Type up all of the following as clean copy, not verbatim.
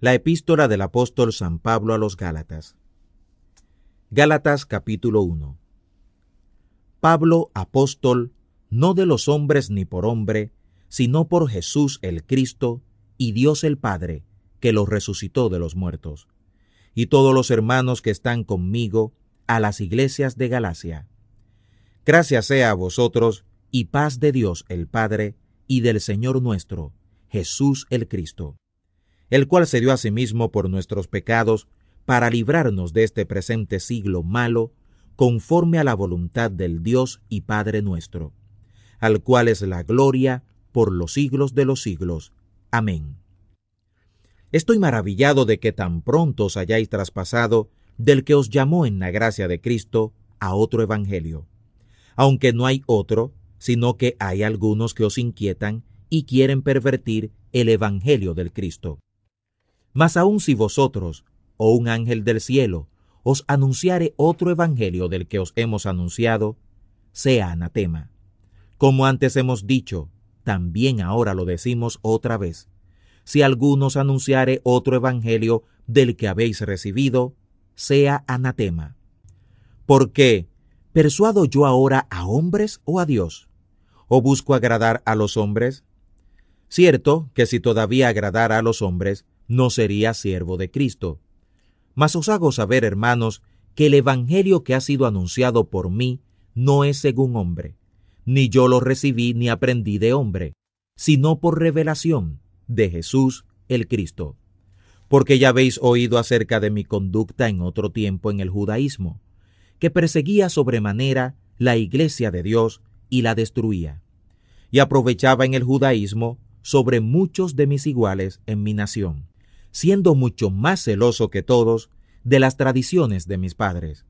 La epístola del apóstol San Pablo a los Gálatas. Gálatas capítulo 1. Pablo, apóstol, no de los hombres ni por hombre, sino por Jesús el Cristo y Dios el Padre, que lo resucitó de los muertos. Y todos los hermanos que están conmigo, a las iglesias de Galacia. Gracias sea a vosotros, y paz de Dios el Padre, y del Señor nuestro, Jesús el Cristo, el cual se dio a sí mismo por nuestros pecados, para librarnos de este presente siglo malo, conforme a la voluntad del Dios y Padre nuestro, al cual es la gloria por los siglos de los siglos. Amén. Estoy maravillado de que tan pronto os hayáis traspasado del que os llamó en la gracia de Cristo a otro evangelio, aunque no hay otro, sino que hay algunos que os inquietan y quieren pervertir el evangelio del Cristo. Mas aun si vosotros, o un ángel del cielo, os anunciare otro evangelio del que os hemos anunciado, sea anatema. Como antes hemos dicho, también ahora lo decimos otra vez. Si alguno os anunciare otro evangelio del que habéis recibido, sea anatema. ¿Por qué? ¿Persuado yo ahora a hombres o a Dios? ¿O busco agradar a los hombres? Cierto que si todavía agradara a los hombres, no sería siervo de Cristo. Mas os hago saber, hermanos, que el evangelio que ha sido anunciado por mí no es según hombre, ni yo lo recibí ni aprendí de hombre, sino por revelación de Jesús el Cristo. Porque ya habéis oído acerca de mi conducta en otro tiempo en el judaísmo, que perseguía sobremanera la iglesia de Dios y la destruía, y aprovechaba en el judaísmo sobre muchos de mis iguales en mi nación, siendo mucho más celoso que todos de las tradiciones de mis padres.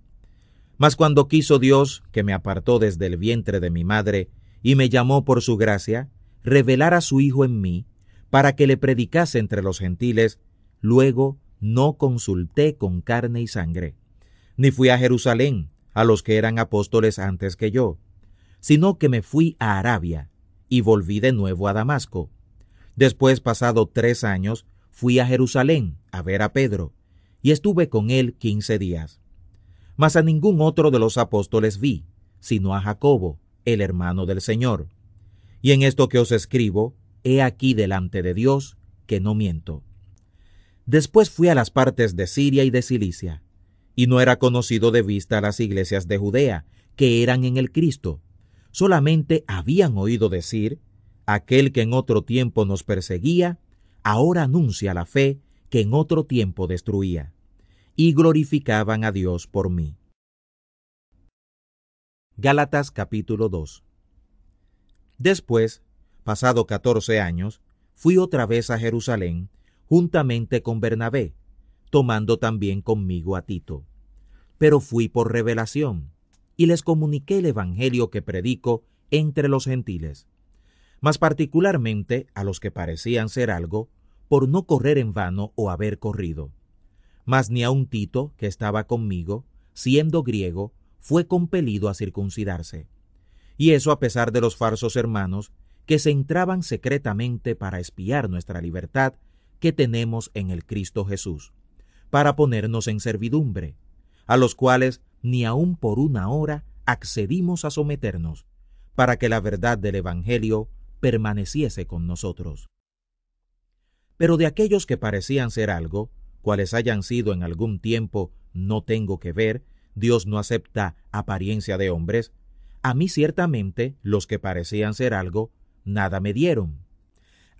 Mas cuando quiso Dios, que me apartó desde el vientre de mi madre y me llamó por su gracia, revelar a su Hijo en mí, para que le predicase entre los gentiles, luego no consulté con carne y sangre, ni fui a Jerusalén a los que eran apóstoles antes que yo, sino que me fui a Arabia y volví de nuevo a Damasco. Después, pasado 3 años, fui a Jerusalén a ver a Pedro, y estuve con él 15 días. Mas a ningún otro de los apóstoles vi, sino a Jacobo, el hermano del Señor. Y en esto que os escribo, he aquí delante de Dios, que no miento. Después fui a las partes de Siria y de Cilicia, y no era conocido de vista las iglesias de Judea, que eran en el Cristo. Solamente habían oído decir, aquel que en otro tiempo nos perseguía, ahora anuncia la fe que en otro tiempo destruía, y glorificaban a Dios por mí. Gálatas capítulo 2. Después, pasado 14 años, fui otra vez a Jerusalén, juntamente con Bernabé, tomando también conmigo a Tito. Pero fui por revelación, y les comuniqué el evangelio que predico entre los gentiles, mas particularmente a los que parecían ser algo, por no correr en vano o haber corrido. Mas ni aun Tito, que estaba conmigo, siendo griego, fue compelido a circuncidarse. Y eso a pesar de los falsos hermanos, que se entraban secretamente para espiar nuestra libertad que tenemos en el Cristo Jesús, para ponernos en servidumbre, a los cuales ni aun por una hora accedimos a someternos, para que la verdad del Evangelio permaneciese con nosotros. Pero de aquellos que parecían ser algo, cuales hayan sido en algún tiempo, no tengo que ver, Dios no acepta apariencia de hombres, a mí ciertamente los que parecían ser algo, nada me dieron.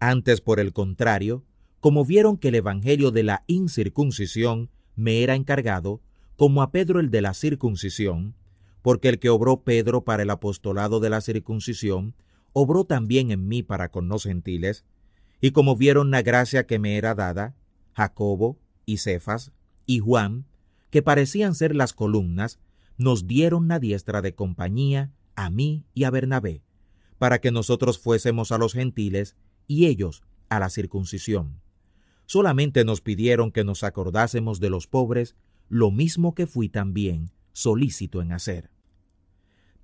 Antes, por el contrario, como vieron que el evangelio de la incircuncisión me era encargado, como a Pedro el de la circuncisión, porque el que obró Pedro para el apostolado de la circuncisión, obró también en mí para con los gentiles, y como vieron la gracia que me era dada, Jacobo y Cefas y Juan, que parecían ser las columnas, nos dieron la diestra de compañía a mí y a Bernabé, para que nosotros fuésemos a los gentiles y ellos a la circuncisión. Solamente nos pidieron que nos acordásemos de los pobres, lo mismo que fui también solícito en hacer.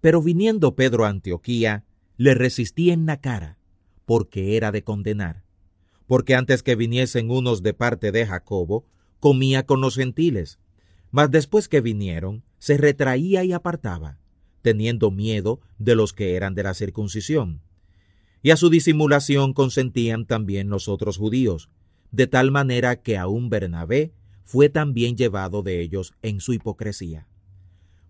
Pero viniendo Pedro a Antioquía, le resistí en la cara, porque era de condenar, porque antes que viniesen unos de parte de Jacobo, comía con los gentiles, mas después que vinieron, se retraía y apartaba, teniendo miedo de los que eran de la circuncisión. Y a su disimulación consentían también los otros judíos, de tal manera que aun Bernabé fue también llevado de ellos en su hipocresía.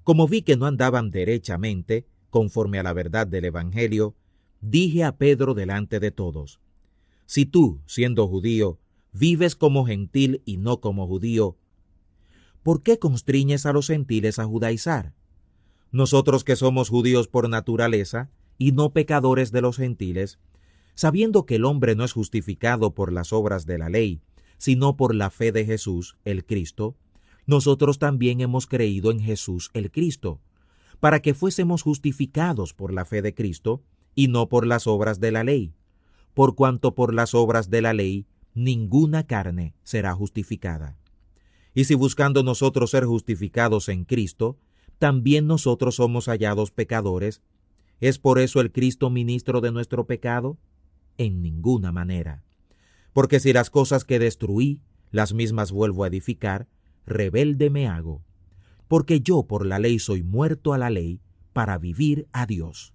Como vi que no andaban derechamente, conforme a la verdad del Evangelio, dije a Pedro delante de todos: si tú, siendo judío, vives como gentil y no como judío, ¿por qué constriñes a los gentiles a judaizar? Nosotros que somos judíos por naturaleza, y no pecadores de los gentiles, sabiendo que el hombre no es justificado por las obras de la ley, sino por la fe de Jesús, el Cristo, nosotros también hemos creído en Jesús, el Cristo, para que fuésemos justificados por la fe de Cristo, y no por las obras de la ley, por cuanto por las obras de la ley ninguna carne será justificada. Y si buscando nosotros ser justificados en Cristo, también nosotros somos hallados pecadores, ¿es por eso el Cristo ministro de nuestro pecado? En ninguna manera. Porque si las cosas que destruí, las mismas vuelvo a edificar, rebelde me hago. Porque yo por la ley soy muerto a la ley, para vivir a Dios.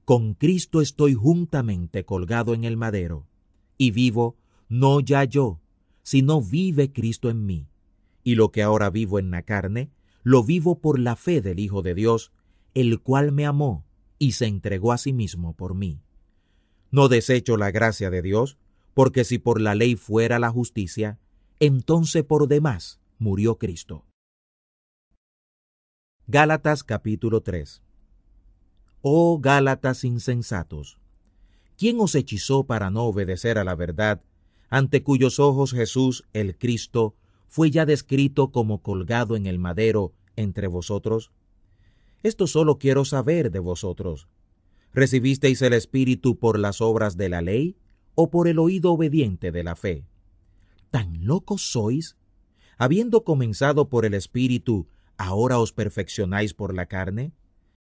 Con Cristo estoy juntamente colgado en el madero, y vivo no ya yo, sino vive Cristo en mí. Y lo que ahora vivo en la carne, lo vivo por la fe del Hijo de Dios, el cual me amó y se entregó a sí mismo por mí. No desecho la gracia de Dios, porque si por la ley fuera la justicia, entonces por demás murió Cristo. Gálatas capítulo 3. Oh Gálatas insensatos, ¿quién os hechizó para no obedecer a la verdad, ante cuyos ojos Jesús, el Cristo, fue ya descrito como colgado en el madero entre vosotros? Esto solo quiero saber de vosotros. ¿Recibisteis el Espíritu por las obras de la ley o por el oído obediente de la fe? ¿Tan locos sois? Habiendo comenzado por el Espíritu, ¿ahora os perfeccionáis por la carne?